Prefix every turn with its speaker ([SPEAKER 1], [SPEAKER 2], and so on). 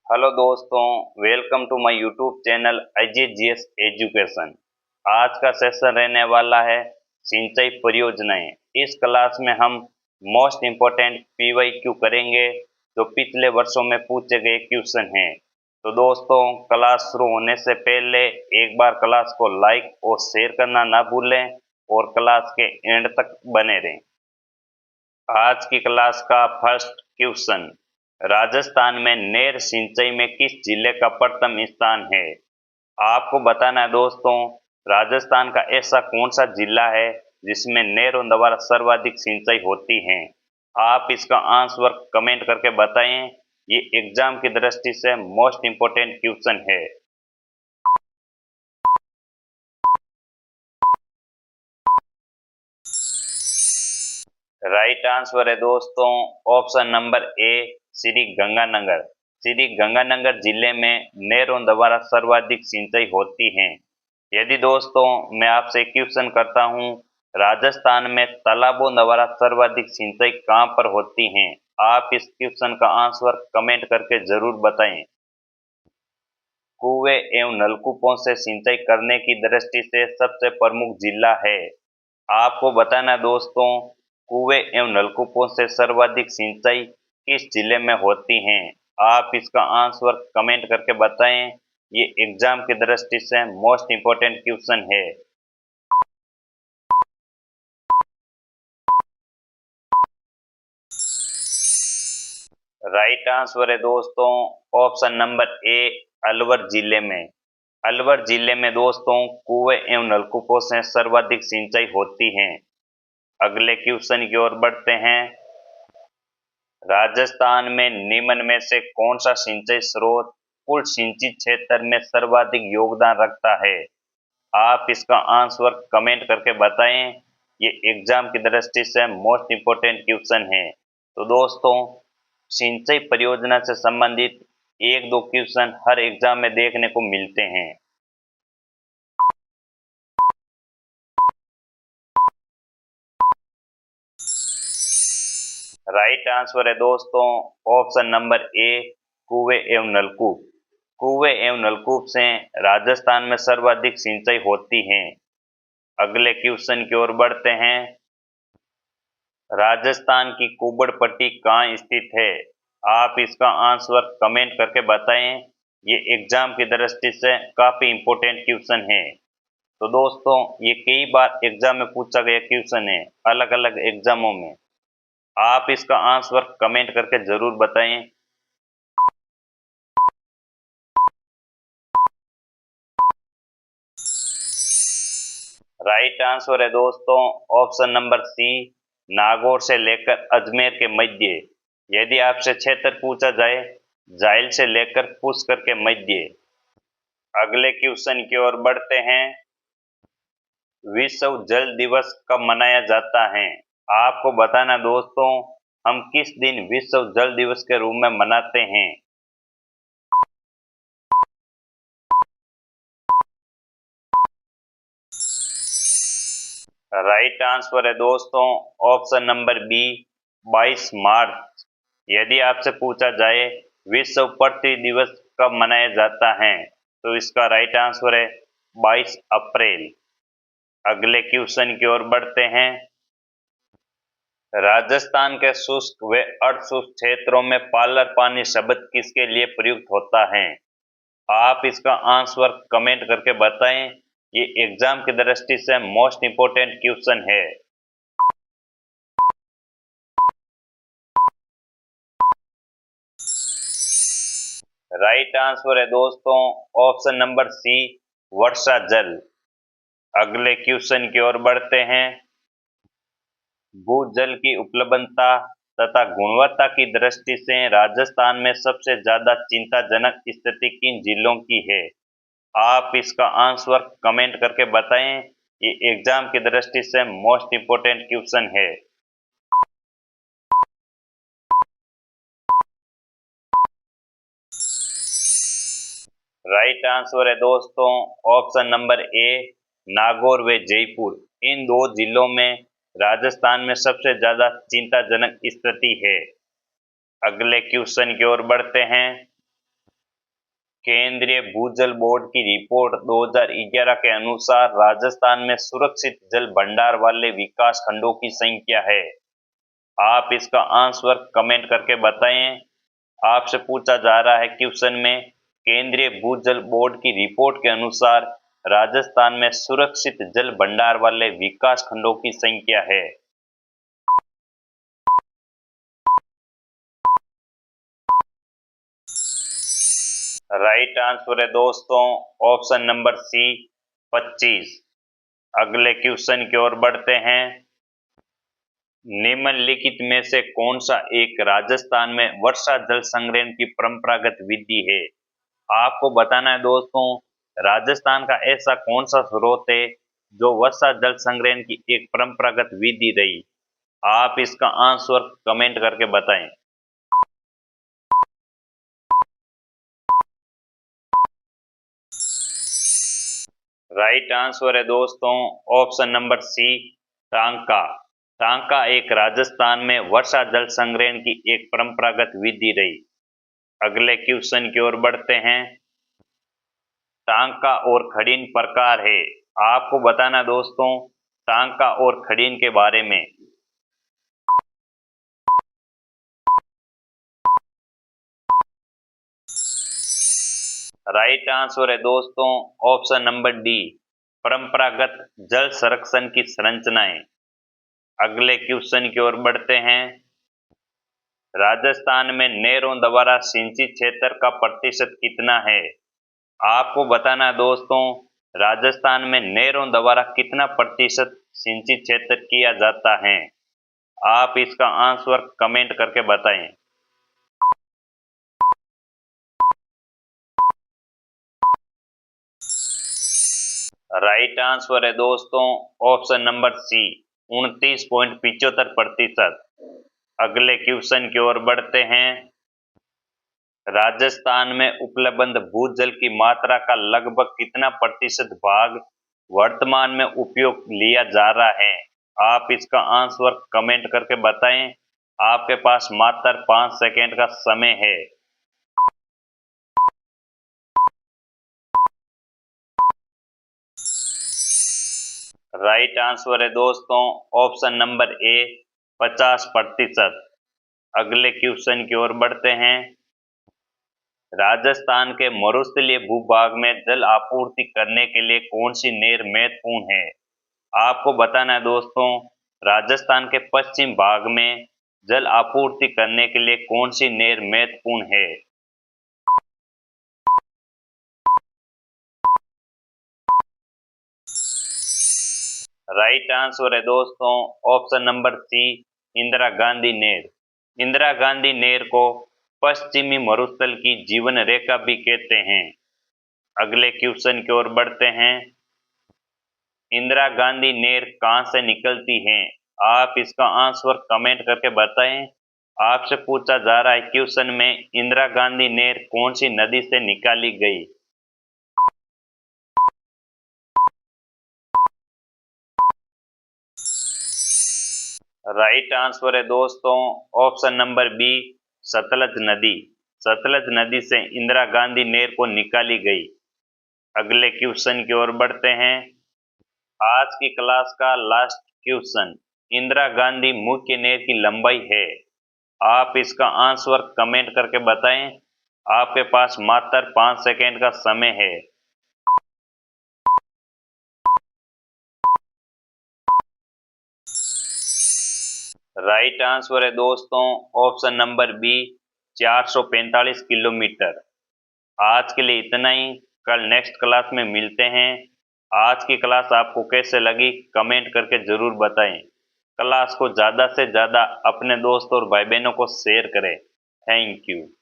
[SPEAKER 1] Hello दोस्तों, welcome to my YouTube channel IJGS education. आज का सेशन रहने वाला है सिंचाई परियोजनाएं। इस क्लास में हम मोस्ट इम्पोर्टेंट PYQ करेंगे जो पिछले वर्षों में पूछे गए क्वेश्चन हैं। तो दोस्तों, क्लास शुरू होने से पहले एक बार क्लास को लाइक और शेयर करना ना भूलें और क्लास के एंड तक बने रहें। आज की क्लास का फर्स्ट क्वेश्चन, राजस्थान में नहर सिंचाई में किस जिले का प्रथम स्थान है? आपको बताना है दोस्तों, राजस्थान का ऐसा कौन सा जिला है जिसमें नहरों द्वारा सर्वाधिक सिंचाई होती है? आप इसका आंसर कमेंट करके बताएं। ये एग्जाम की दृष्टि से मोस्ट इम्पोर्टेंट क्वेश्चन है। राइट आंसर है दोस्तों option number A, Shri Ganganagar. Shri Ganganagar जिले में नहरों द्वारा सर्वाधिक सिंचाई होती है। यदि दोस्तों मैं आपसे क्वेश्चन करता हूं, राजस्थान में तालाबों द्वारा सर्वाधिक सिंचाई कहां पर होती है? आप इस क्वेश्चन का आंसर कमेंट करके जरूर बताएं। कुएं एवं नलकूपों से सिंचाई करने की दृष्टि से सबसे प्रमुख जिला है। आपको बताना है दोस्तों, कुएं एवं नलकूपों से सर्वाधिक सिंचाई किस जिले में होती है? आप इसका आंसर कमेंट करके बताएं। ये एग्जाम की दृष्टि से मोस्ट इम्पोर्टेंट क्वेश्चन है। राइट आंसर है दोस्तों ऑप्शन नंबर ए, अलवर जिले में। अलवर जिले में दोस्तों कुएं एवं नलकूपों से सर्वाधिक सिंचाई होती है। अगले क्वेश्चन की ओर बढ़ते हैं। राजस्थान में निम्न में से कौन सा सिंचाई स्रोत कुल सिंचित क्षेत्र में सर्वाधिक योगदान रखता है? आप इसका आंसर कमेंट करके बताएं। ये एग्जाम की दृष्टि से मोस्ट इम्पोर्टेंट क्वेश्चन है। तो दोस्तों, सिंचाई परियोजना से संबंधित एक दो क्वेश्चन हर एग्जाम में देखने को मिलते हैं। राइट आंसर है दोस्तों ऑप्शन नंबर ए, कुएं एवं नलकूप। कुएं एवं नलकूप से राजस्थान में सर्वाधिक सिंचाई होती है। अगले क्वेश्चन की ओर बढ़ते हैं। राजस्थान की कुबड़ पट्टी कहाँ स्थित है? आप इसका आंसर कमेंट करके बताएं। ये एग्जाम की दृष्टि से काफी इंपॉर्टेंट क्वेश्चन है। तो दोस्तों, ये कई बार एग्जाम में पूछा गया क्वेश्चन है, अलग अलग एग्जामों में। आप इसका आंसर कमेंट करके जरूर बताएं। राइट आंसर है दोस्तों ऑप्शन नंबर सी, नागौर से लेकर अजमेर के मध्य। यदि आपसे क्षेत्र पूछा जाए, जाइल से लेकर पुष्कर के मध्य। अगले क्वेश्चन की ओर बढ़ते हैं। विश्व जल दिवस कब मनाया जाता है? आपको बताना दोस्तों, हम किस दिन विश्व जल दिवस के रूप में मनाते हैं? राइट आंसर है दोस्तों ऑप्शन नंबर बी, 22 मार्च। यदि आपसे पूछा जाए विश्व पृथ्वी दिवस कब मनाया जाता है, तो इसका राइट आंसर है 22 अप्रैल। अगले क्वेश्चन की ओर बढ़ते हैं। राजस्थान के शुष्क व अर्धशुष्क क्षेत्रों में पालर पानी शब्द किसके लिए प्रयुक्त होता है? आप इसका आंसर कमेंट करके बताएं। ये एग्जाम की दृष्टि से मोस्ट इम्पोर्टेंट क्वेश्चन है। राइट आंसर है दोस्तों ऑप्शन नंबर सी, वर्षा जल। अगले क्वेश्चन की ओर बढ़ते हैं। भूजल की उपलब्धता तथा गुणवत्ता की दृष्टि से राजस्थान में सबसे ज्यादा चिंताजनक स्थिति किन जिलों की है? आप इसका आंसर कमेंट करके बताएं। ये एग्जाम की दृष्टि से मोस्ट इम्पोर्टेंट क्वेश्चन है। राइट आंसर है दोस्तों ऑप्शन नंबर ए, नागौर व जयपुर। इन दो जिलों में राजस्थान में सबसे ज्यादा चिंताजनक स्थिति है। अगले क्वेश्चन की ओर बढ़ते हैं। केंद्रीय भूजल बोर्ड की रिपोर्ट 2011 के अनुसार राजस्थान में सुरक्षित जल भंडार वाले विकास खंडों की संख्या है। आप इसका आंसर कमेंट करके बताएं। आपसे पूछा जा रहा है क्वेश्चन में, केंद्रीय भूजल बोर्ड की रिपोर्ट के अनुसार राजस्थान में सुरक्षित जल भंडार वाले विकास खंडों की संख्या है। राइट आंसर है दोस्तों ऑप्शन नंबर सी 25। अगले क्वेश्चन की ओर बढ़ते हैं। निम्नलिखित में से कौन सा एक राजस्थान में वर्षा जल संग्रहण की परंपरागत विधि है? आपको बताना है दोस्तों, राजस्थान का ऐसा कौन सा स्रोत है जो वर्षा जल संग्रहण की एक परंपरागत विधि रही? आप इसका आंसर कमेंट करके बताएं। राइट आंसर है दोस्तों ऑप्शन नंबर सी टांका। टांका एक राजस्थान में वर्षा जल संग्रहण की एक परंपरागत विधि रही। अगले क्वेश्चन की ओर बढ़ते हैं। टांका और खड़ीन प्रकार है। आपको बताना दोस्तों टांका और खड़ीन के बारे में। राइट आंसर है दोस्तों ऑप्शन नंबर डी परंपरागत जल संरक्षण की संरचनाएं। अगले क्वेश्चन की ओर बढ़ते हैं। राजस्थान में नहरों द्वारा सिंचित क्षेत्र का प्रतिशत कितना है? आपको बताना दोस्तों राजस्थान में नहरों द्वारा कितना प्रतिशत सिंचित क्षेत्र किया जाता है? आप इसका आंसर कमेंट करके बताएं। राइट आंसर है दोस्तों ऑप्शन नंबर सी 29.75%। अगले क्वेश्चन की ओर बढ़ते हैं। राजस्थान में उपलब्ध भूजल की मात्रा का लगभग कितना प्रतिशत भाग वर्तमान में उपयोग लिया जा रहा है? आप इसका आंसर कमेंट करके बताएं। आपके पास मात्र 5 सेकेंड का समय है। राइट आंसर है दोस्तों ऑप्शन नंबर ए 50%। अगले क्वेश्चन की ओर बढ़ते हैं। राजस्थान के मरुस्थलीय भूभाग में जल आपूर्ति करने के लिए कौन सी नहर महत्वपूर्ण है? आपको बताना है दोस्तों राजस्थान के पश्चिम भाग में जल आपूर्ति करने के लिए कौन सी नहर महत्वपूर्ण है? राइट आंसर है दोस्तों option number C Indira Gandhi नहर। इंदिरा गांधी नहर को पश्चिमी मरुस्थल की जीवन रेखा भी कहते हैं। अगले क्वेश्चन की ओर बढ़ते हैं। इंदिरा गांधी नहर कहां से निकलती है? आप इसका आंसर कमेंट करके बताएं। आपसे पूछा जा रहा है क्वेश्चन में, इंदिरा गांधी नहर कौन सी नदी से निकाली गई? राइट आंसर है दोस्तों ऑप्शन नंबर बी सतलज नदी। सतलज नदी से इंदिरा गांधी नहर को निकाली गई। अगले क्वेश्चन की ओर बढ़ते हैं। आज की क्लास का लास्ट क्वेश्चन, इंदिरा गांधी मुख्य नहर की लंबाई है? आप इसका आंसर कमेंट करके बताएं। आपके पास मात्र 5 सेकेंड का समय है। राइट आंसर है दोस्तों ऑप्शन नंबर बी 445 किलोमीटर। आज के लिए इतना ही। कल नेक्स्ट क्लास में मिलते हैं। आज की क्लास आपको कैसे लगी कमेंट करके जरूर बताएं। क्लास को ज़्यादा से ज़्यादा अपने दोस्तों और भाई बहनों को शेयर करें। Thank you.